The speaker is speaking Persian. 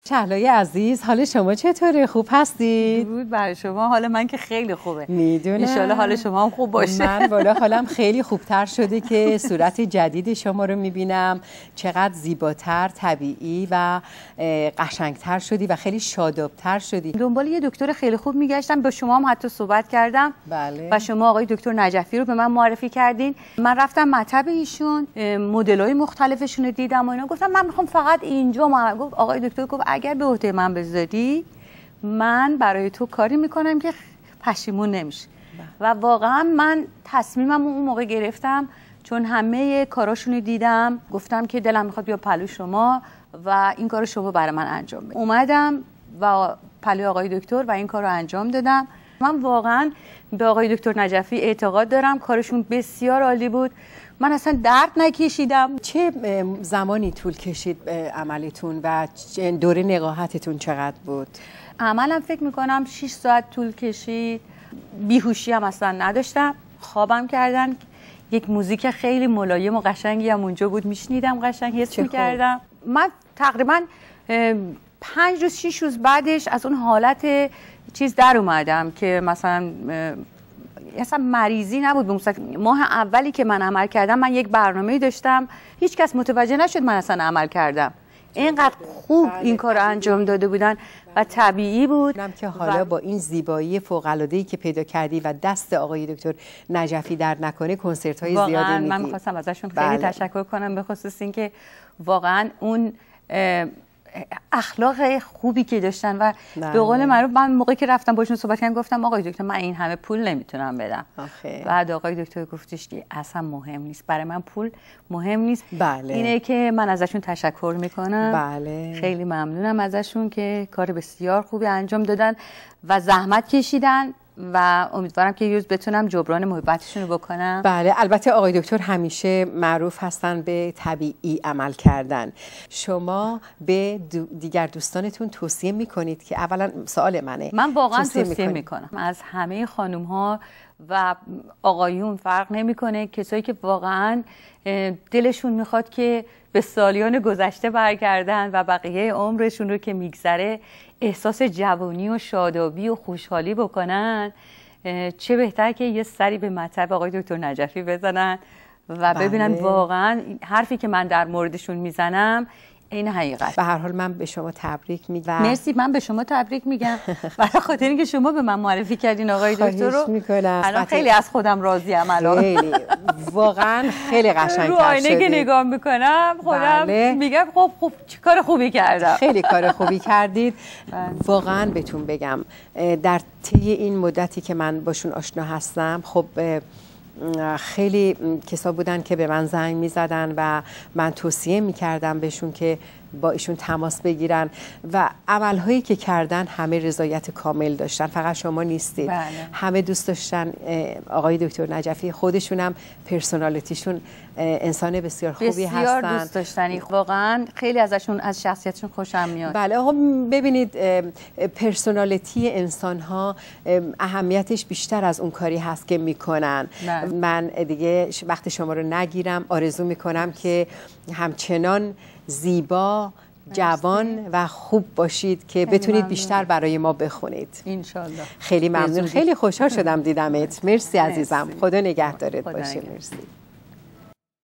شهلای عزیز، حال شما چطوره؟ خوب هستید؟ درود بر شما. حال من که خیلی خوبه. میدونم. انشالله حال شما هم خوب باشه. من بالا حالم خیلی خوبتر شده که صورت جدید شما رو میبینم، چقدر زیباتر، طبیعی و قشنگتر شدی و خیلی شادابتر شدی. دنبال یه دکتر خیلی خوب میگشتم، با شما هم حتی صحبت کردم. بله. و شما آقای دکتر نجفی رو به من معرفی کردین. من رفتم مطب ایشون، مدل‌های مختلفشون رو دیدم و اینا، گفتم من میخوام فقط اینجا. گفت آقای دکتر گفت اگر به عهده من بذاری من برای تو کاری میکنم که پشیمون نمیشه. و واقعا من تصمیمم اون موقع گرفتم، چون همه کاراشون رو دیدم، گفتم که دلم میخواد بیا پلو شما و این کارو شما برای من انجام بده. اومدم و پلو آقای دکتر و این کار رو انجام دادم. من واقعا به آقای دکتر نجفی اعتقاد دارم، کارشون بسیار عالی بود. من اصلا درد نکشیدم. چه زمانی طول کشید عملتون و دوره نقاهتتون چقدر بود؟ عملم فکر میکنم 6 ساعت طول کشید. بیهوشی هم اصلا نداشتم. خوابم کردن. یک موزیک خیلی ملایم و قشنگی هم اونجا بود، میشنیدم، قشنگ حس میکردم. من تقریبا 5 روز 6 روز بعدش از اون حالت چیز در اومدم که مثلا اصلا مریضی نبود. ماه اولی که من عمل کردم، من یک برنامه‌ای داشتم، هیچ کس متوجه نشد من اصلا عمل کردم. اینقدر خوب این کار رو انجام داده بودن و طبیعی بود. که حالا با این زیبایی فوق‌العاده‌ای که پیدا کردی و دست آقای دکتر نجفی در نکنه، کنسرت‌های زیادی میدی. من می‌خواستم ازشون خیلی تشکر کنم، به خصوص اینکه واقعا اون اخلاق خوبی که داشتن و به قول معروف من موقعی که رفتم باشون صحبت کردم گفتم آقای دکتر من این همه پول نمیتونم بدم. بعد آقای دکتر گفتش که اصلا مهم نیست، برای من پول مهم نیست. بله. اینه که من ازشون تشکر میکنم. بله. خیلی ممنونم ازشون که کار بسیار خوبی انجام دادن و زحمت کشیدن و امیدوارم که یوز بتونم جبران محبتشون رو بکنم. بله، البته آقای دکتر همیشه معروف هستن به طبیعی عمل کردن. شما به دیگر دوستانتون توصیه میکنید که اولا سوال منه، من واقعا توصیه میکنم از همه خانوم ها و آقایون فرق نمیکنه، کسایی که واقعا دلشون میخواد که به سالیان گذشته برگردن و بقیه عمرشون رو که میگذره احساس جوانی و شادابی و خوشحالی بکنن، چه بهتر که یه سری به مطب آقای دکتر نجفی بزنن و ببینن واقعا حرفی که من در موردشون میزنم این حقیقت. به هر حال من به شما تبریک میگم. مرسی، من به شما تبریک میگم برای خاطر اینکه شما به من معرفی کردین آقای دکتر رو. الان خیلی از خودم راضیم. الان خیلی واقعا خیلی قشنگ‌تر شده. رو آینه که نگاه میکنم خودم میگم خب چه کار خوبی کردم. خیلی کار خوبی کردید. واقعا بهتون بگم در طی این مدتی که من باشون آشنا هستم، خب خیلی کسا بودن که به من زنگ می زدن و من توصیه می کردم بهشون که با ایشون تماس بگیرن و عملهایی که کردن همه رضایت کامل داشتن، فقط شما نیستید. بله. همه دوست داشتن. آقای دکتر نجفی خودشون هم پرسونالیتیشون انسان بسیار خوبی هستن، بسیار دوست داشتنی، واقعا خیلی ازشون، از شخصیتشون خوشم میاد. بله. خب ببینید پرسونالیتی انسان ها اهمیتش بیشتر از اون کاری هست که میکنن. من دیگه وقت شما رو نگیرم، آرزو میکنم که همچنان زیبا، جوان و خوب باشید که بتونید بیشتر برای ما بخونید. انشالله. خیلی ممنون، خیلی خوشحال شدم دیدمت. مرسی عزیزم، خدا نگهدارت باشه. مرسی.